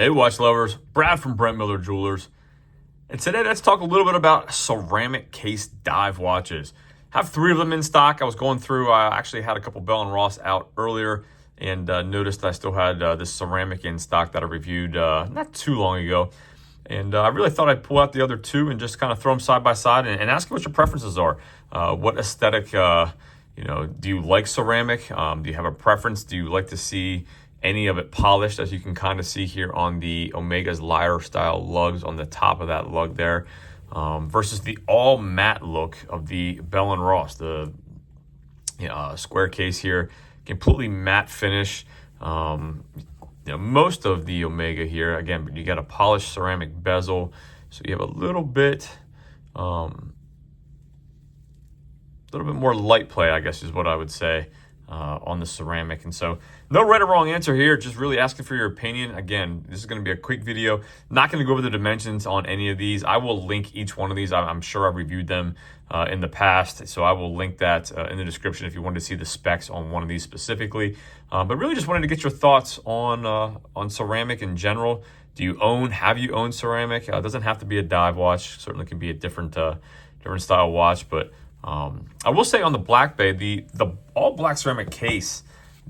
Hey watch lovers, Brad from Brent Miller Jewelers. And today let's talk a little bit about ceramic case dive watches. Have 3 of them in stock. I was going through, I actually had a couple Bell & Ross out earlier and noticed I still had this ceramic in stock that I reviewed not too long ago. And I really thought I'd pull out the other 2 and just kind of throw them side by side and ask you what your preferences are. What aesthetic, do you like ceramic? Do you have a preference? Do you like to see any of it polished, as you can kind of see here on the Omega's lyre style lugs on the top of that lug there, versus the all matte look of the Bell & Ross, the square case here, completely matte finish. Most of the Omega here, again, you got a polished ceramic bezel, so you have a little bit more light play, I guess is what I would say, on the ceramic. And so no right or wrong answer here, just really asking for your opinion. Again, this is going to be a quick video, not going to go over the dimensions on any of these. I will link each one of these. I'm sure I've reviewed them in the past, so I will link that in the description if you wanted to see the specs on one of these specifically. But really just wanted to get your thoughts on ceramic in general. Have you owned ceramic? It doesn't have to be a dive watch, certainly can be a different style watch, but I will say on the Black Bay, the all black ceramic case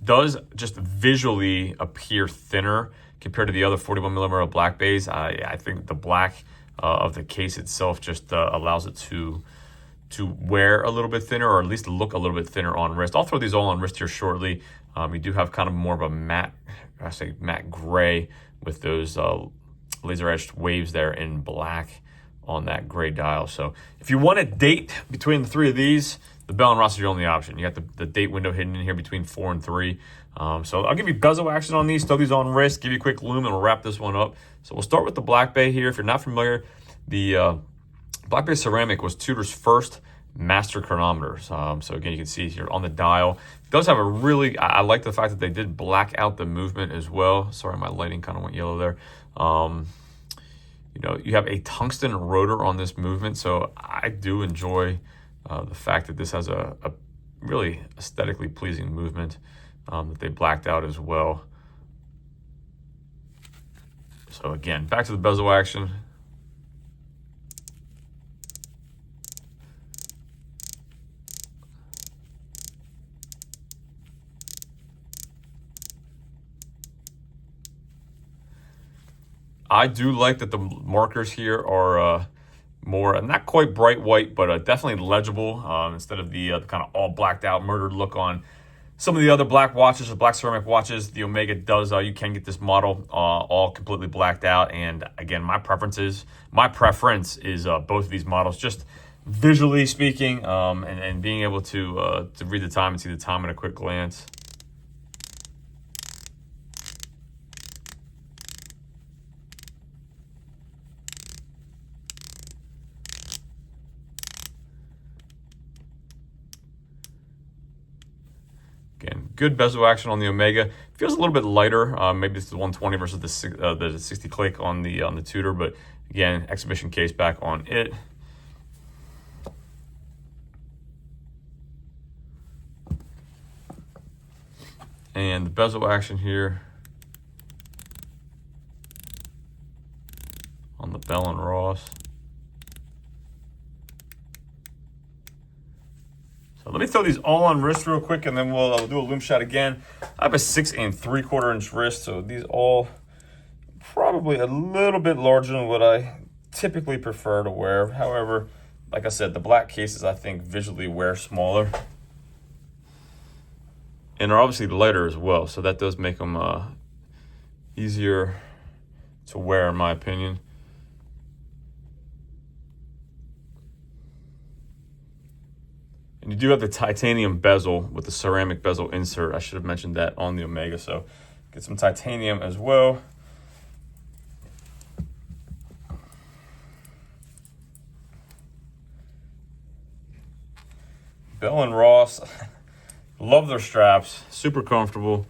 does just visually appear thinner compared to the other 41 millimeter Black Bays. I think the black of the case itself just allows it to wear a little bit thinner, or at least look a little bit thinner on wrist. I'll throw these all on wrist here shortly. You do have kind of more of a matte gray with those laser etched waves there in black on that gray dial. So if you want a date between the 3 of these, the Bell & Ross is your only option. You got the date window hidden in here between 4 and 3. So I'll give you bezel action on these, throw these on wrist, give you a quick lume, and we'll wrap this one up. So we'll start with the Black Bay here. If you're not familiar, the Black Bay ceramic was Tudor's first master chronometers. So again, you can see here on the dial, it does have a really, I like the fact that they did black out the movement as well. Sorry, my lighting kind of went yellow there. You have a tungsten rotor on this movement, so I do enjoy the fact that this has a really aesthetically pleasing movement that they blacked out as well. So again, back to the bezel action. I do like that the markers here are more, not quite bright white, but definitely legible, instead of the kind of all blacked out murdered look on some of the other black watches or black ceramic watches. The Omega does, you can get this model all completely blacked out. And again, my preference is both of these models, just visually speaking, and being able to read the time and see the time at a quick glance. Again, good bezel action on the Omega. Feels a little bit lighter. Maybe it's the 120 versus the 60 click on the Tudor, but again, exhibition case back on it. And the bezel action here on the Bell & Ross. So let me throw these all on wrist real quick, and then we'll do a lume shot again. I have a 6 3/4 inch wrist, so these all probably a little bit larger than what I typically prefer to wear. However, like I said, the black cases I think visually wear smaller and are obviously lighter as well, so that does make them easier to wear in my opinion. And you do have the titanium bezel with the ceramic bezel insert. I should have mentioned that on the Omega, so get some titanium as well. Bell & Ross, love their straps, super comfortable.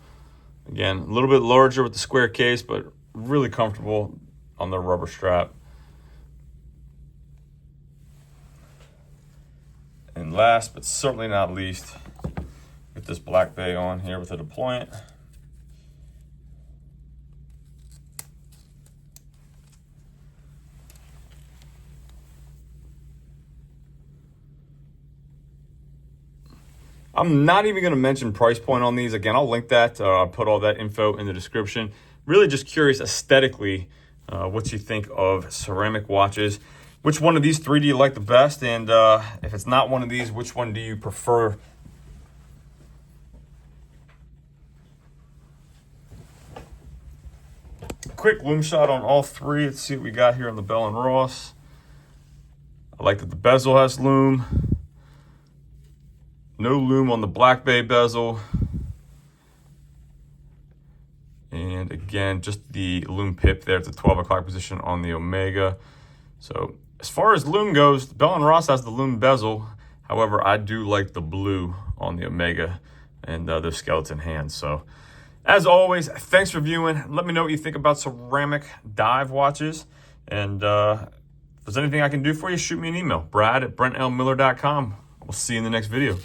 Again, a little bit larger with the square case, but really comfortable on their rubber strap. And last, but certainly not least, get this Black Bay on here with a deployant. I'm not even going to mention price point on these. Again, I'll link that. I'll put all that info in the description. Really just curious aesthetically what you think of ceramic watches. Which one of these three do you like the best? And if it's not one of these, which one do you prefer? Quick Lume shot on all three. Let's see what we got here on the Bell & Ross. I like that the bezel has Lume. No Lume on the Black Bay bezel. And again, just the Lume pip there at the 12 o'clock position on the Omega. So as far as Lume goes, the Bell & Ross has the Lume bezel. However, I do like the blue on the Omega and the skeleton hands. So as always, thanks for viewing. Let me know what you think about ceramic dive watches. And if there's anything I can do for you, shoot me an email, brad@brentlmiller.com. We'll see you in the next video.